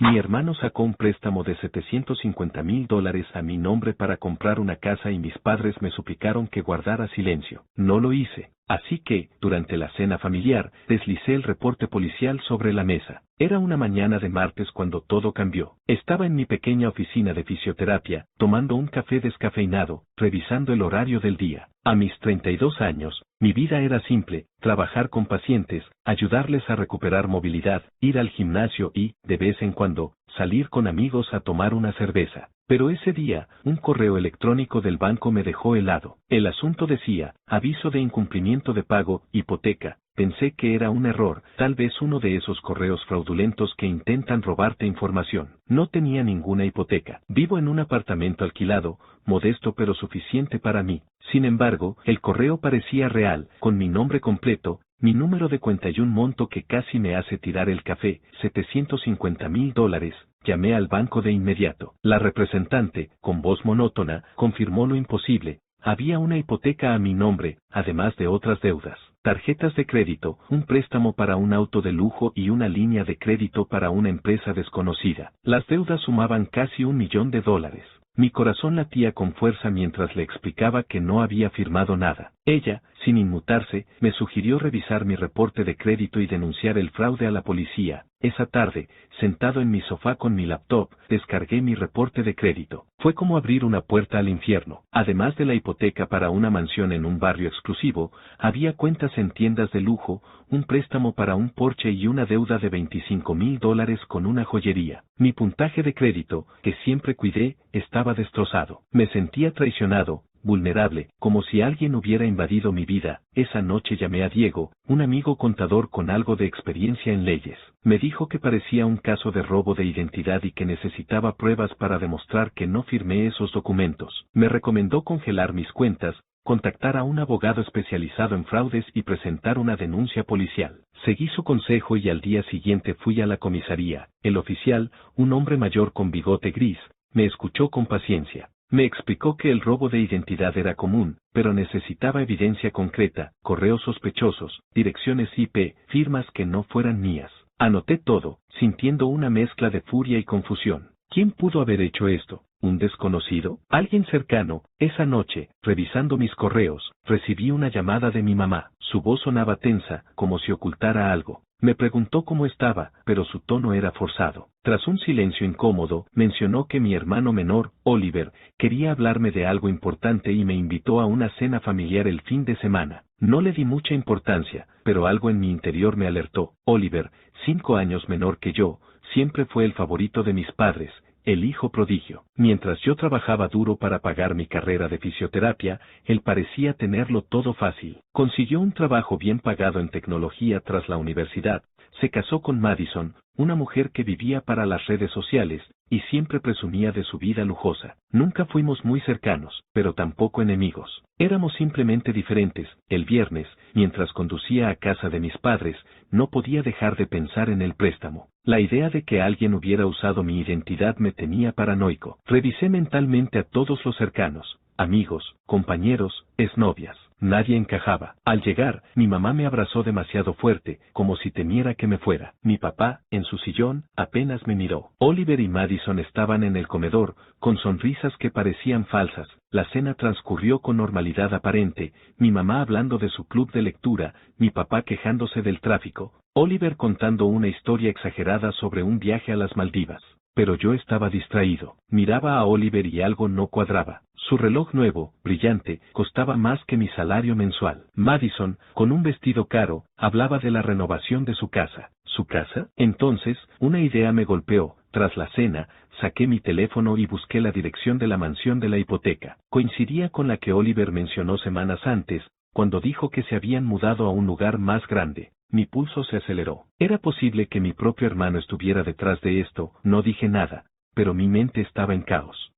Mi hermano sacó un préstamo de $750,000 a mi nombre para comprar una casa y mis padres me suplicaron que guardara silencio. No lo hice. Así que, durante la cena familiar, deslicé el reporte policial sobre la mesa. Era una mañana de martes cuando todo cambió. Estaba en mi pequeña oficina de fisioterapia, tomando un café descafeinado, revisando el horario del día. A mis 32 años, mi vida era simple: trabajar con pacientes, ayudarles a recuperar movilidad, ir al gimnasio y, de vez en cuando, salir con amigos a tomar una cerveza. Pero ese día, un correo electrónico del banco me dejó helado. El asunto decía: aviso de incumplimiento de pago, hipoteca. Pensé que era un error, tal vez uno de esos correos fraudulentos que intentan robarte información. No tenía ninguna hipoteca. Vivo en un apartamento alquilado, modesto pero suficiente para mí. Sin embargo, el correo parecía real, con mi nombre completo, mi número de cuenta y un monto que casi me hace tirar el café: $750,000. Llamé al banco de inmediato. La representante, con voz monótona, confirmó lo imposible: había una hipoteca a mi nombre, además de otras deudas. Tarjetas de crédito, un préstamo para un auto de lujo y una línea de crédito para una empresa desconocida. Las deudas sumaban casi $1,000,000. Mi corazón latía con fuerza mientras le explicaba que no había firmado nada. Ella, sin inmutarse, me sugirió revisar mi reporte de crédito y denunciar el fraude a la policía. Esa tarde, sentado en mi sofá con mi laptop, descargué mi reporte de crédito. Fue como abrir una puerta al infierno. Además de la hipoteca para una mansión en un barrio exclusivo, había cuentas en tiendas de lujo, un préstamo para un Porsche y una deuda de $25,000 con una joyería. Mi puntaje de crédito, que siempre cuidé, estaba destrozado. Me sentía traicionado, vulnerable, como si alguien hubiera invadido mi vida. Esa noche llamé a Diego, un amigo contador con algo de experiencia en leyes. Me dijo que parecía un caso de robo de identidad y que necesitaba pruebas para demostrar que no firmé esos documentos. Me recomendó congelar mis cuentas, contactar a un abogado especializado en fraudes y presentar una denuncia policial. Seguí su consejo y al día siguiente fui a la comisaría. El oficial, un hombre mayor con bigote gris, me escuchó con paciencia. Me explicó que el robo de identidad era común, pero necesitaba evidencia concreta: correos sospechosos, direcciones IP, firmas que no fueran mías. Anoté todo, sintiendo una mezcla de furia y confusión. ¿Quién pudo haber hecho esto? ¿Un desconocido? ¿Alguien cercano? Esa noche, revisando mis correos, recibí una llamada de mi mamá. Su voz sonaba tensa, como si ocultara algo. Me preguntó cómo estaba, pero su tono era forzado. Tras un silencio incómodo, mencionó que mi hermano menor, Oliver, quería hablarme de algo importante y me invitó a una cena familiar el fin de semana. No le di mucha importancia, pero algo en mi interior me alertó. Oliver, 5 años menor que yo, siempre fue el favorito de mis padres, el hijo prodigio. Mientras yo trabajaba duro para pagar mi carrera de fisioterapia, él parecía tenerlo todo fácil. Consiguió un trabajo bien pagado en tecnología tras la universidad, se casó con Madison, una mujer que vivía para las redes sociales, y siempre presumía de su vida lujosa. Nunca fuimos muy cercanos, pero tampoco enemigos. Éramos simplemente diferentes. El viernes, mientras conducía a casa de mis padres, no podía dejar de pensar en el préstamo. La idea de que alguien hubiera usado mi identidad me tenía paranoico. Revisé mentalmente a todos los cercanos: amigos, compañeros, exnovias. Nadie encajaba. Al llegar, mi mamá me abrazó demasiado fuerte, como si temiera que me fuera. Mi papá, en su sillón, apenas me miró. Oliver y Madison estaban en el comedor, con sonrisas que parecían falsas. La cena transcurrió con normalidad aparente, mi mamá hablando de su club de lectura, mi papá quejándose del tráfico, Oliver contando una historia exagerada sobre un viaje a las Maldivas. Pero yo estaba distraído. Miraba a Oliver y algo no cuadraba. Su reloj nuevo, brillante, costaba más que mi salario mensual. Madison, con un vestido caro, hablaba de la renovación de su casa. ¿Su casa? Entonces, una idea me golpeó. Tras la cena, saqué mi teléfono y busqué la dirección de la mansión de la hipoteca. Coincidía con la que Oliver mencionó semanas antes, cuando dijo que se habían mudado a un lugar más grande. Mi pulso se aceleró. Era posible que mi propio hermano estuviera detrás de esto. No dije nada, pero mi mente estaba en caos.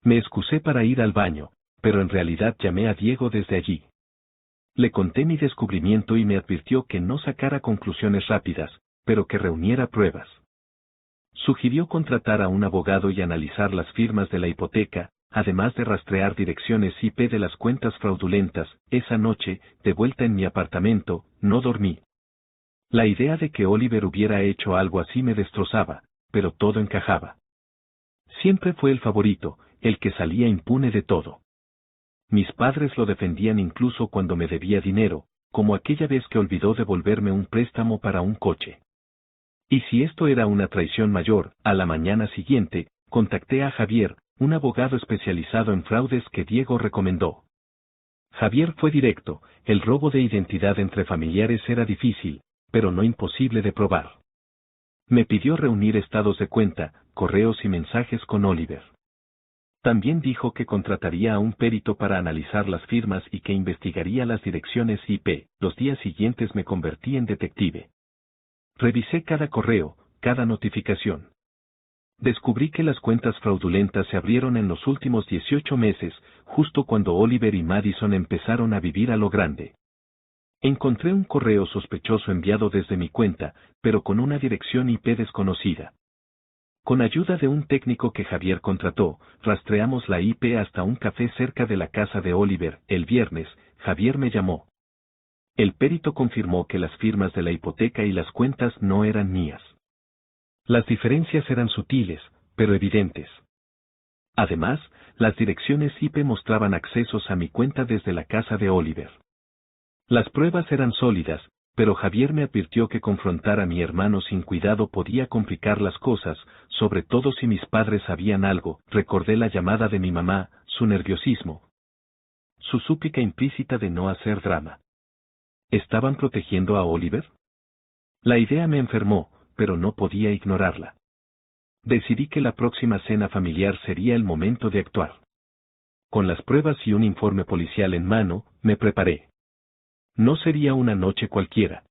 Me excusé para ir al baño, pero en realidad llamé a Diego desde allí. Le conté mi descubrimiento y me advirtió que no sacara conclusiones rápidas, pero que reuniera pruebas. Sugirió contratar a un abogado y analizar las firmas de la hipoteca, además de rastrear direcciones IP de las cuentas fraudulentas. Esa noche, de vuelta en mi apartamento, no dormí. La idea de que Oliver hubiera hecho algo así me destrozaba, pero todo encajaba. Siempre fue el favorito, el que salía impune de todo. Mis padres lo defendían incluso cuando me debía dinero, como aquella vez que olvidó devolverme un préstamo para un coche. Y si esto era una traición mayor, a la mañana siguiente, contacté a Javier, un abogado especializado en fraudes que Diego recomendó. Javier fue directo, el robo de identidad entre familiares era difícil, pero no imposible de probar. Me pidió reunir estados de cuenta, correos y mensajes con Oliver. También dijo que contrataría a un perito para analizar las firmas y que investigaría las direcciones IP. Los días siguientes me convertí en detective. Revisé cada correo, cada notificación. Descubrí que las cuentas fraudulentas se abrieron en los últimos 18 meses, justo cuando Oliver y Madison empezaron a vivir a lo grande. Encontré un correo sospechoso enviado desde mi cuenta, pero con una dirección IP desconocida. Con ayuda de un técnico que Javier contrató, rastreamos la IP hasta un café cerca de la casa de Oliver. El viernes, Javier me llamó. El perito confirmó que las firmas de la hipoteca y las cuentas no eran mías. Las diferencias eran sutiles, pero evidentes. Además, las direcciones IP mostraban accesos a mi cuenta desde la casa de Oliver. Las pruebas eran sólidas, pero Javier me advirtió que confrontar a mi hermano sin cuidado podía complicar las cosas, sobre todo si mis padres sabían algo. Recordé la llamada de mi mamá, su nerviosismo. Su súplica implícita de no hacer drama. ¿Estaban protegiendo a Oliver? La idea me enfermó, pero no podía ignorarla. Decidí que la próxima cena familiar sería el momento de actuar. Con las pruebas y un informe policial en mano, me preparé. No sería una noche cualquiera.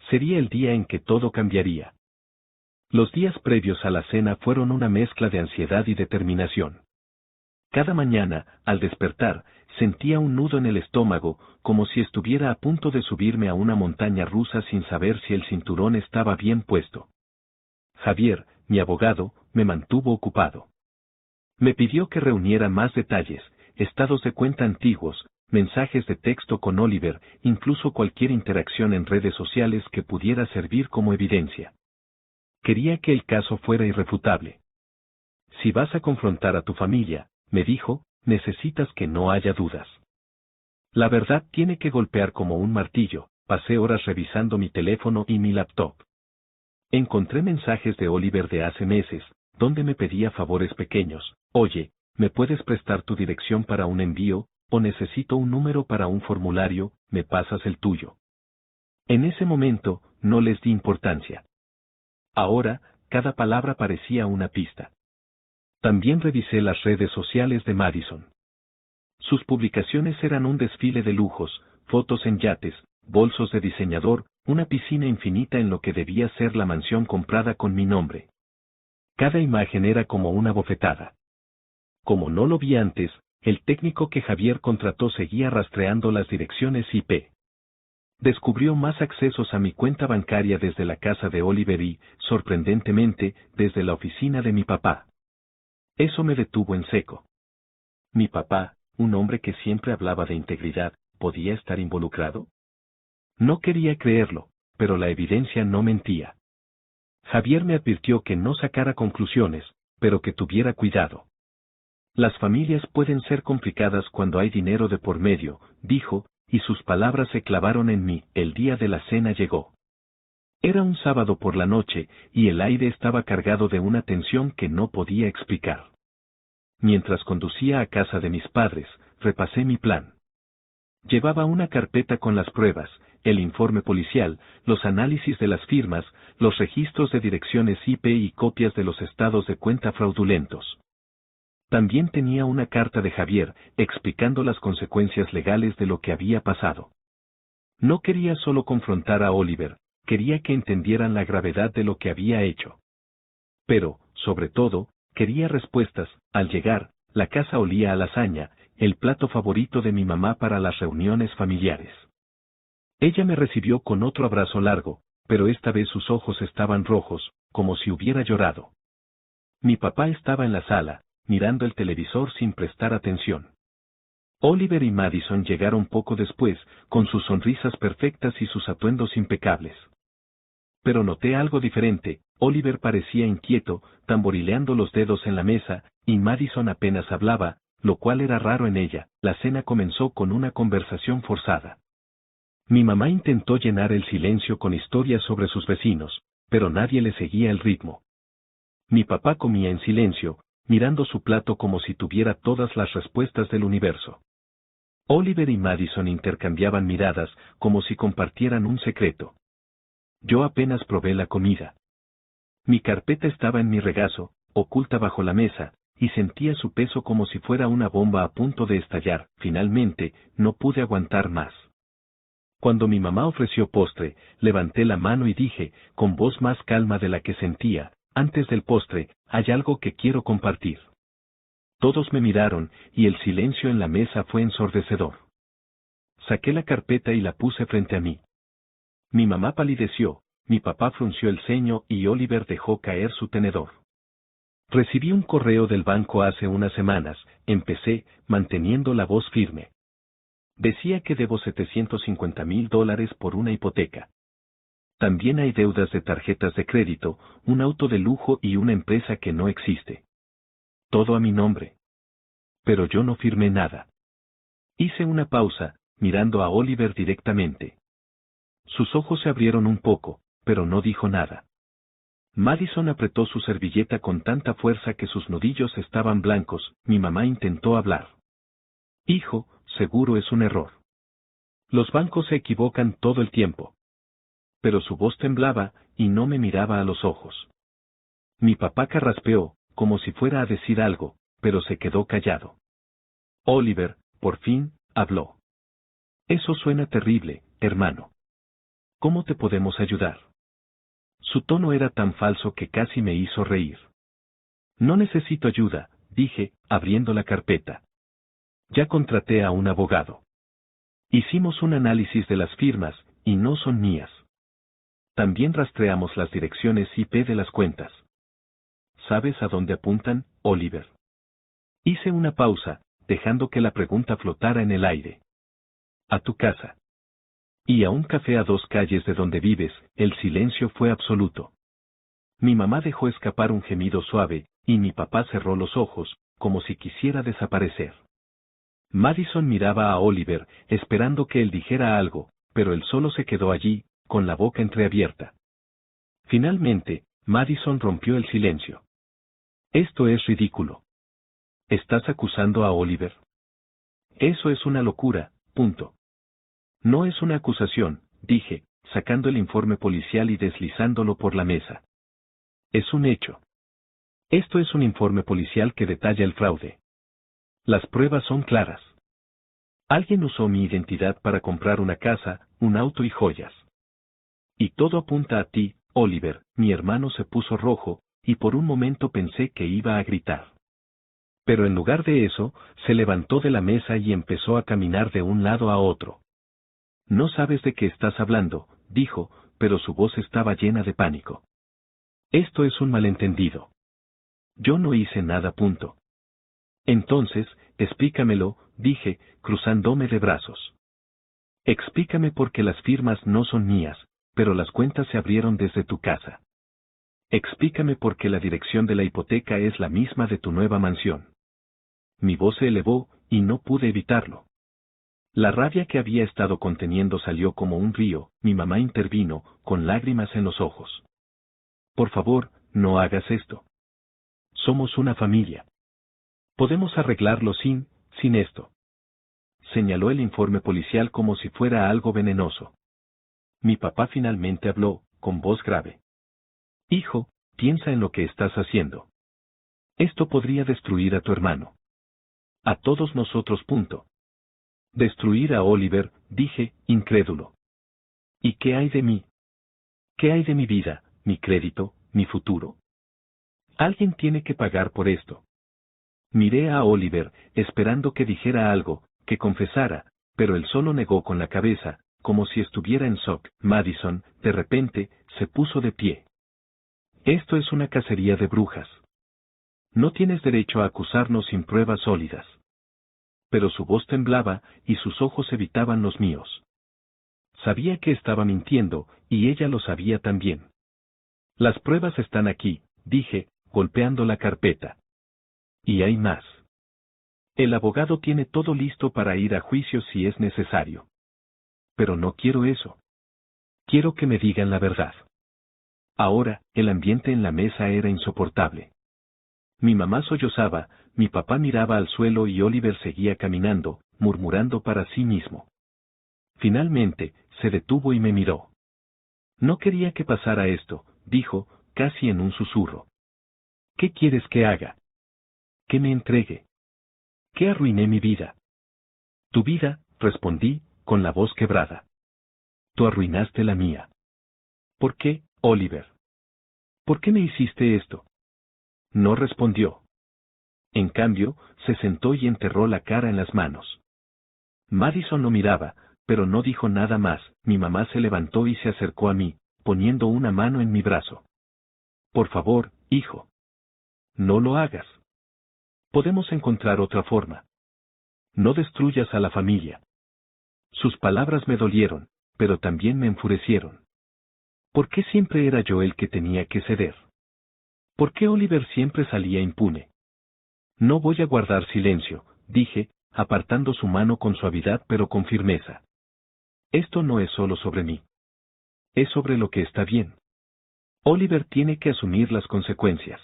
Sería el día en que todo cambiaría. Los días previos a la cena fueron una mezcla de ansiedad y determinación. Cada mañana, al despertar, sentía un nudo en el estómago, como si estuviera a punto de subirme a una montaña rusa sin saber si el cinturón estaba bien puesto. Javier, mi abogado, me mantuvo ocupado. Me pidió que reuniera más detalles, estados de cuenta antiguos, mensajes de texto con Oliver, incluso cualquier interacción en redes sociales que pudiera servir como evidencia. Quería que el caso fuera irrefutable. Si vas a confrontar a tu familia, me dijo, necesitas que no haya dudas. La verdad tiene que golpear como un martillo. Pasé horas revisando mi teléfono y mi laptop. Encontré mensajes de Oliver de hace meses, donde me pedía favores pequeños. Oye, ¿me puedes prestar tu dirección para un envío? O necesito un número para un formulario, ¿me pasas el tuyo? En ese momento, no les di importancia. Ahora, cada palabra parecía una pista. También revisé las redes sociales de Madison. Sus publicaciones eran un desfile de lujos, fotos en yates, bolsos de diseñador, una piscina infinita en lo que debía ser la mansión comprada con mi nombre. Cada imagen era como una bofetada. Como no lo vi antes, el técnico que Javier contrató seguía rastreando las direcciones IP. Descubrió más accesos a mi cuenta bancaria desde la casa de Oliver y, sorprendentemente, desde la oficina de mi papá. Eso me detuvo en seco. Mi papá, un hombre que siempre hablaba de integridad, ¿podía estar involucrado? No quería creerlo, pero la evidencia no mentía. Javier me advirtió que no sacara conclusiones, pero que tuviera cuidado. Las familias pueden ser complicadas cuando hay dinero de por medio, dijo, y sus palabras se clavaron en mí. El día de la cena llegó. Era un sábado por la noche, y el aire estaba cargado de una tensión que no podía explicar. Mientras conducía a casa de mis padres, repasé mi plan. Llevaba una carpeta con las pruebas, el informe policial, los análisis de las firmas, los registros de direcciones IP y copias de los estados de cuenta fraudulentos. También tenía una carta de Javier, explicando las consecuencias legales de lo que había pasado. No quería solo confrontar a Oliver, quería que entendieran la gravedad de lo que había hecho. Pero, sobre todo, quería respuestas. Al llegar, la casa olía a lasaña, el plato favorito de mi mamá para las reuniones familiares. Ella me recibió con otro abrazo largo, pero esta vez sus ojos estaban rojos, como si hubiera llorado. Mi papá estaba en la sala, mirando el televisor sin prestar atención. Oliver y Madison llegaron poco después, con sus sonrisas perfectas y sus atuendos impecables. Pero noté algo diferente, Oliver parecía inquieto, tamborileando los dedos en la mesa, y Madison apenas hablaba, lo cual era raro en ella. La cena comenzó con una conversación forzada. Mi mamá intentó llenar el silencio con historias sobre sus vecinos, pero nadie le seguía el ritmo. Mi papá comía en silencio, mirando su plato como si tuviera todas las respuestas del universo. Oliver y Madison intercambiaban miradas, como si compartieran un secreto. Yo apenas probé la comida. Mi carpeta estaba en mi regazo, oculta bajo la mesa, y sentía su peso como si fuera una bomba a punto de estallar. Finalmente, no pude aguantar más. Cuando mi mamá ofreció postre, levanté la mano y dije, con voz más calma de la que sentía, antes del postre, hay algo que quiero compartir. Todos me miraron, y el silencio en la mesa fue ensordecedor. Saqué la carpeta y la puse frente a mí. Mi mamá palideció, mi papá frunció el ceño y Oliver dejó caer su tenedor. Recibí un correo del banco hace unas semanas, empecé, manteniendo la voz firme. Decía que debo $750,000 por una hipoteca. También hay deudas de tarjetas de crédito, un auto de lujo y una empresa que no existe. Todo a mi nombre. Pero yo no firmé nada. Hice una pausa, mirando a Oliver directamente. Sus ojos se abrieron un poco, pero no dijo nada. Madison apretó su servilleta con tanta fuerza que sus nudillos estaban blancos. Mi mamá intentó hablar. Hijo, seguro es un error. Los bancos se equivocan todo el tiempo. Pero su voz temblaba, y no me miraba a los ojos. Mi papá carraspeó, como si fuera a decir algo, pero se quedó callado. Oliver, por fin, habló. Eso suena terrible, hermano. ¿Cómo te podemos ayudar? Su tono era tan falso que casi me hizo reír. No necesito ayuda, dije, abriendo la carpeta. Ya contraté a un abogado. Hicimos un análisis de las firmas, y no son mías. También rastreamos las direcciones IP de las cuentas. ¿Sabes a dónde apuntan, Oliver? Hice una pausa, dejando que la pregunta flotara en el aire. A tu casa. Y a un café a 2 calles de donde vives. El silencio fue absoluto. Mi mamá dejó escapar un gemido suave, y mi papá cerró los ojos, como si quisiera desaparecer. Madison miraba a Oliver, esperando que él dijera algo, pero él solo se quedó allí, con la boca entreabierta. Finalmente, Madison rompió el silencio. Esto es ridículo. ¿Estás acusando a Oliver? Eso es una locura, punto. No es una acusación, dije, sacando el informe policial y deslizándolo por la mesa. Es un hecho. Esto es un informe policial que detalla el fraude. Las pruebas son claras. Alguien usó mi identidad para comprar una casa, un auto y joyas. Y todo apunta a ti, Oliver. Mi hermano se puso rojo, y por un momento pensé que iba a gritar. Pero en lugar de eso, se levantó de la mesa y empezó a caminar de un lado a otro. No sabes de qué estás hablando, dijo, pero su voz estaba llena de pánico. Esto es un malentendido. Yo no hice nada, punto. Entonces, explícamelo, dije, cruzándome de brazos. Explícame por qué las firmas no son mías, pero las cuentas se abrieron desde tu casa. Explícame por qué la dirección de la hipoteca es la misma de tu nueva mansión. Mi voz se elevó, y no pude evitarlo. La rabia que había estado conteniendo salió como un río. Mi mamá intervino, con lágrimas en los ojos. Por favor, no hagas esto. Somos una familia. Podemos arreglarlo sin esto. Señaló el informe policial como si fuera algo venenoso. Mi papá finalmente habló, con voz grave. Hijo, piensa en lo que estás haciendo. Esto podría destruir a tu hermano. A todos nosotros, punto. Destruir a Oliver, dije, incrédulo. ¿Y qué hay de mí? ¿Qué hay de mi vida, mi crédito, mi futuro? Alguien tiene que pagar por esto. Miré a Oliver, esperando que dijera algo, que confesara, pero él solo negó con la cabeza, como si estuviera en shock. Madison, de repente, se puso de pie. Esto es una cacería de brujas. No tienes derecho a acusarnos sin pruebas sólidas. Pero su voz temblaba, y sus ojos evitaban los míos. Sabía que estaba mintiendo, y ella lo sabía también. Las pruebas están aquí, dije, golpeando la carpeta. Y hay más. El abogado tiene todo listo para ir a juicio si es necesario. Pero no quiero eso. Quiero que me digan la verdad. Ahora, el ambiente en la mesa era insoportable. Mi mamá sollozaba, mi papá miraba al suelo y Oliver seguía caminando, murmurando para sí mismo. Finalmente, se detuvo y me miró. No quería que pasara esto, dijo, casi en un susurro. ¿Qué quieres que haga? ¿Que me entregue? ¿Que arruiné mi vida? Tu vida, respondí, con la voz quebrada. Tú arruinaste la mía. ¿Por qué, Oliver? ¿Por qué me hiciste esto? No respondió. En cambio, se sentó y enterró la cara en las manos. Madison lo miraba, pero no dijo nada más. Mi mamá se levantó y se acercó a mí, poniendo una mano en mi brazo. Por favor, hijo. No lo hagas. Podemos encontrar otra forma. No destruyas a la familia. Sus palabras me dolieron, pero también me enfurecieron. ¿Por qué siempre era yo el que tenía que ceder? ¿Por qué Oliver siempre salía impune? No voy a guardar silencio, dije, apartando su mano con suavidad pero con firmeza. Esto no es solo sobre mí. Es sobre lo que está bien. Oliver tiene que asumir las consecuencias.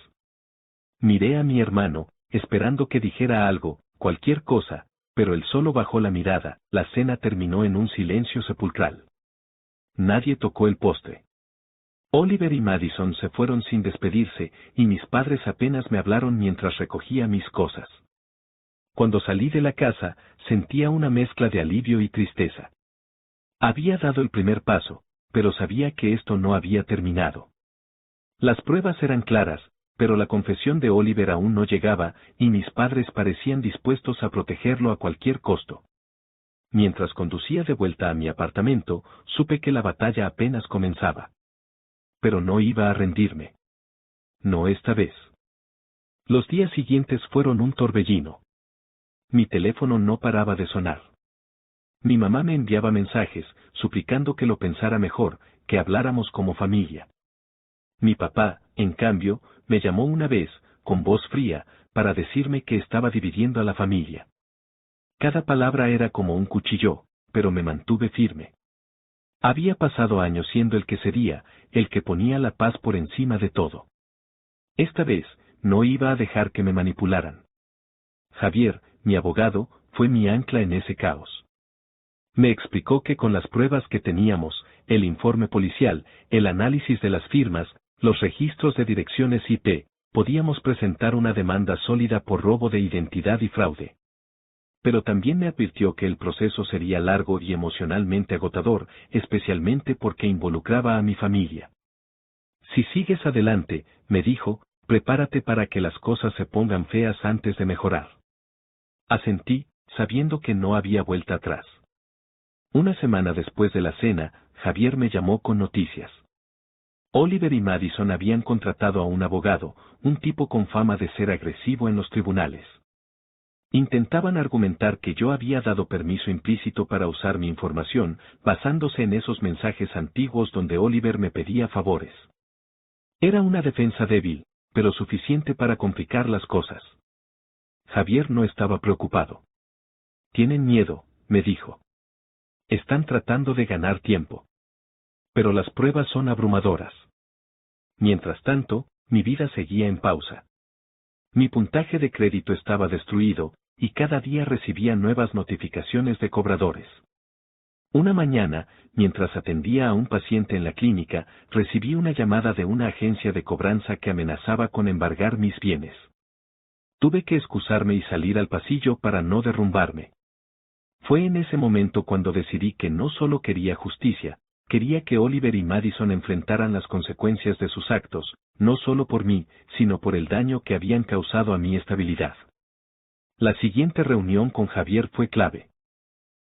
Miré a mi hermano, esperando que dijera algo, cualquier cosa, pero él solo bajó la mirada. La cena terminó en un silencio sepulcral. Nadie tocó el postre. Oliver y Madison se fueron sin despedirse, y mis padres apenas me hablaron mientras recogía mis cosas. Cuando salí de la casa, sentía una mezcla de alivio y tristeza. Había dado el primer paso, pero sabía que esto no había terminado. Las pruebas eran claras, pero la confesión de Oliver aún no llegaba, y mis padres parecían dispuestos a protegerlo a cualquier costo. Mientras conducía de vuelta a mi apartamento, supe que la batalla apenas comenzaba. Pero no iba a rendirme. No esta vez. Los días siguientes fueron un torbellino. Mi teléfono no paraba de sonar. Mi mamá me enviaba mensajes, suplicando que lo pensara mejor, que habláramos como familia. Mi papá, en cambio, me llamó una vez, con voz fría, para decirme que estaba dividiendo a la familia. Cada palabra era como un cuchillo, pero me mantuve firme. Había pasado años siendo el que cedía, el que ponía la paz por encima de todo. Esta vez, no iba a dejar que me manipularan. Javier, mi abogado, fue mi ancla en ese caos. Me explicó que con las pruebas que teníamos, el informe policial, el análisis de las firmas, los registros de direcciones IP, podíamos presentar una demanda sólida por robo de identidad y fraude. Pero también me advirtió que el proceso sería largo y emocionalmente agotador, especialmente porque involucraba a mi familia. Si sigues adelante, me dijo, prepárate para que las cosas se pongan feas antes de mejorar. Asentí, sabiendo que no había vuelta atrás. Una semana después de la cena, Javier me llamó con noticias. Oliver y Madison habían contratado a un abogado, un tipo con fama de ser agresivo en los tribunales. Intentaban argumentar que yo había dado permiso implícito para usar mi información, basándose en esos mensajes antiguos donde Oliver me pedía favores. Era una defensa débil, pero suficiente para complicar las cosas. Javier no estaba preocupado. Tienen miedo, me dijo. Están tratando de ganar tiempo. Pero las pruebas son abrumadoras. Mientras tanto, mi vida seguía en pausa. Mi puntaje de crédito estaba destruido, y cada día recibía nuevas notificaciones de cobradores. Una mañana, mientras atendía a un paciente en la clínica, recibí una llamada de una agencia de cobranza que amenazaba con embargar mis bienes. Tuve que excusarme y salir al pasillo para no derrumbarme. Fue en ese momento cuando decidí que no solo quería justicia, quería que Oliver y Madison enfrentaran las consecuencias de sus actos, no solo por mí, sino por el daño que habían causado a mi estabilidad. La siguiente reunión con Javier fue clave.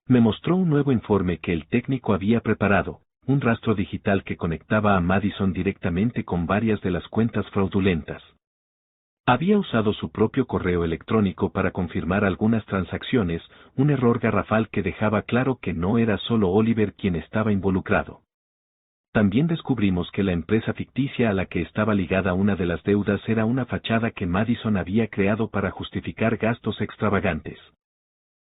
Me mostró un nuevo informe que el técnico había preparado, un rastro digital que conectaba a Madison directamente con varias de las cuentas fraudulentas. Había usado su propio correo electrónico para confirmar algunas transacciones, un error garrafal que dejaba claro que no era solo Oliver quien estaba involucrado. También descubrimos que la empresa ficticia a la que estaba ligada una de las deudas era una fachada que Madison había creado para justificar gastos extravagantes.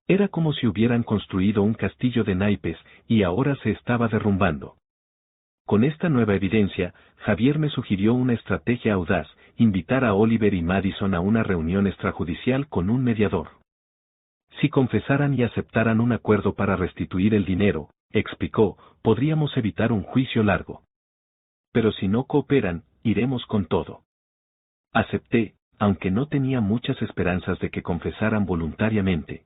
Era como si hubieran construido un castillo de naipes, y ahora se estaba derrumbando. Con esta nueva evidencia, Javier me sugirió una estrategia audaz: invitar a Oliver y Madison a una reunión extrajudicial con un mediador. Si confesaran y aceptaran un acuerdo para restituir el dinero, explicó, podríamos evitar un juicio largo. Pero si no cooperan, iremos con todo. Acepté, aunque no tenía muchas esperanzas de que confesaran voluntariamente.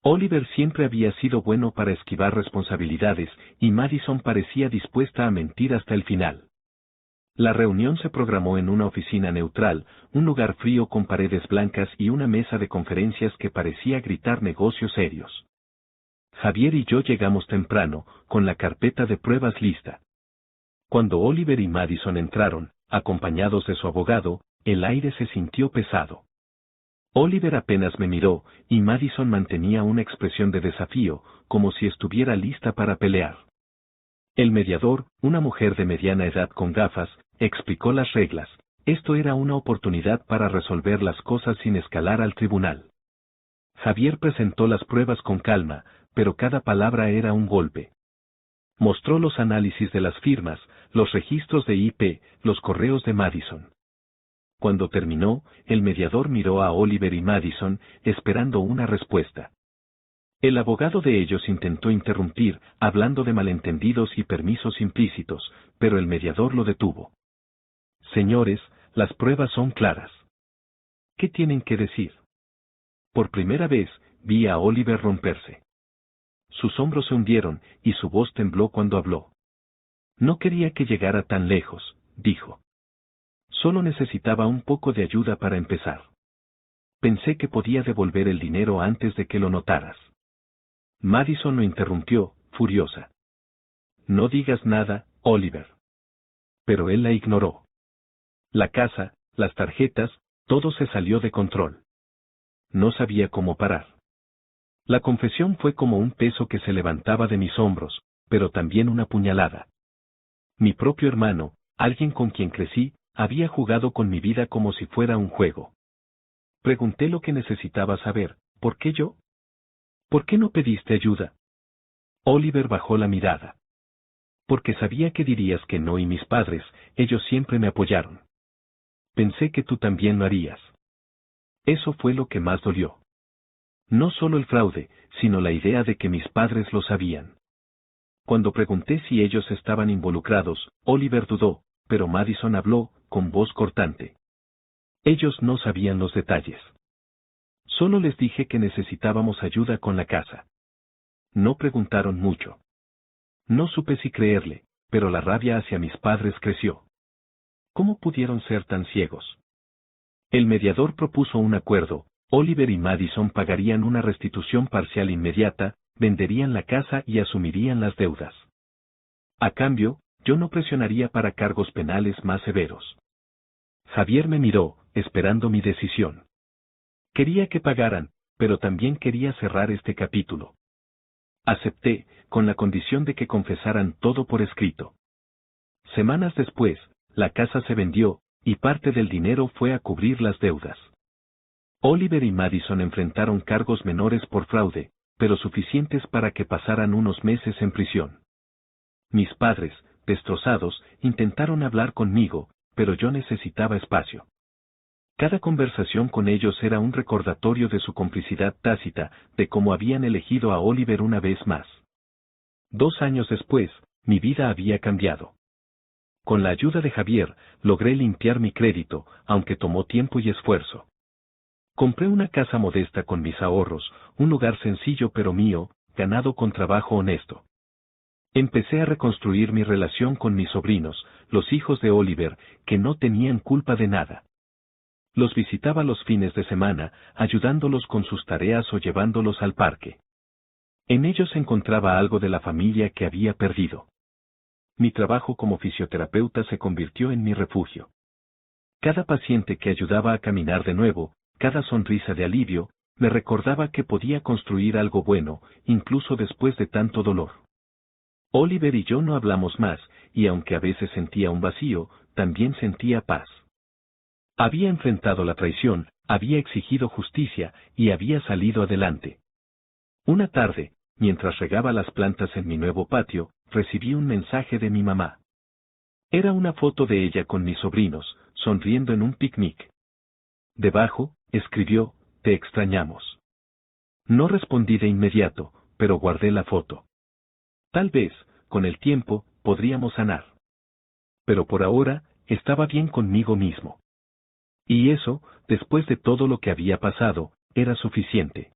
Oliver siempre había sido bueno para esquivar responsabilidades, y Madison parecía dispuesta a mentir hasta el final. La reunión se programó en una oficina neutral, un lugar frío con paredes blancas y una mesa de conferencias que parecía gritar negocios serios. Javier y yo llegamos temprano, con la carpeta de pruebas lista. Cuando Oliver y Madison entraron, acompañados de su abogado, el aire se sintió pesado. Oliver apenas me miró, y Madison mantenía una expresión de desafío, como si estuviera lista para pelear. El mediador, una mujer de mediana edad con gafas, explicó las reglas. Esto era una oportunidad para resolver las cosas sin escalar al tribunal. Javier presentó las pruebas con calma, pero cada palabra era un golpe. Mostró los análisis de las firmas, los registros de IP, los correos de Madison. Cuando terminó, el mediador miró a Oliver y Madison, esperando una respuesta. El abogado de ellos intentó interrumpir, hablando de malentendidos y permisos implícitos, pero el mediador lo detuvo. Señores, las pruebas son claras. ¿Qué tienen que decir? Por primera vez, vi a Oliver romperse. Sus hombros se hundieron, y su voz tembló cuando habló. No quería que llegara tan lejos, dijo. Solo necesitaba un poco de ayuda para empezar. Pensé que podía devolver el dinero antes de que lo notaras. Madison lo interrumpió, furiosa. No digas nada, Oliver. Pero él la ignoró. La casa, las tarjetas, todo se salió de control. No sabía cómo parar. La confesión fue como un peso que se levantaba de mis hombros, pero también una puñalada. Mi propio hermano, alguien con quien crecí, había jugado con mi vida como si fuera un juego. Pregunté lo que necesitaba saber. ¿Por qué yo? ¿Por qué no pediste ayuda? Oliver bajó la mirada. Porque sabía que dirías que no, y mis padres, ellos siempre me apoyaron. Pensé que tú también lo harías. Eso fue lo que más dolió. No solo el fraude, sino la idea de que mis padres lo sabían. Cuando pregunté si ellos estaban involucrados, Oliver dudó, pero Madison habló, con voz cortante. Ellos no sabían los detalles. Solo les dije que necesitábamos ayuda con la casa. No preguntaron mucho. No supe si creerle, pero la rabia hacia mis padres creció. ¿Cómo pudieron ser tan ciegos? El mediador propuso un acuerdo: Oliver y Madison pagarían una restitución parcial inmediata, venderían la casa y asumirían las deudas. A cambio, yo no presionaría para cargos penales más severos. Javier me miró, esperando mi decisión. Quería que pagaran, pero también quería cerrar este capítulo. Acepté, con la condición de que confesaran todo por escrito. Semanas después, la casa se vendió, y parte del dinero fue a cubrir las deudas. Oliver y Madison enfrentaron cargos menores por fraude, pero suficientes para que pasaran unos meses en prisión. Mis padres, destrozados, intentaron hablar conmigo, pero yo necesitaba espacio. Cada conversación con ellos era un recordatorio de su complicidad tácita, de cómo habían elegido a Oliver una vez más. 2 años después, mi vida había cambiado. Con la ayuda de Javier, logré limpiar mi crédito, aunque tomó tiempo y esfuerzo. Compré una casa modesta con mis ahorros, un lugar sencillo pero mío, ganado con trabajo honesto. Empecé a reconstruir mi relación con mis sobrinos, los hijos de Oliver, que no tenían culpa de nada. Los visitaba los fines de semana, ayudándolos con sus tareas o llevándolos al parque. En ellos encontraba algo de la familia que había perdido. Mi trabajo como fisioterapeuta se convirtió en mi refugio. Cada paciente que ayudaba a caminar de nuevo, cada sonrisa de alivio, me recordaba que podía construir algo bueno, incluso después de tanto dolor. Oliver y yo no hablamos más, y aunque a veces sentía un vacío, también sentía paz. Había enfrentado la traición, había exigido justicia, y había salido adelante. Una tarde, mientras regaba las plantas en mi nuevo patio, recibí un mensaje de mi mamá. Era una foto de ella con mis sobrinos, sonriendo en un picnic. Debajo, escribió, "Te extrañamos". No respondí de inmediato, pero guardé la foto. Tal vez, con el tiempo, podríamos sanar. Pero por ahora, estaba bien conmigo mismo. Y eso, después de todo lo que había pasado, era suficiente.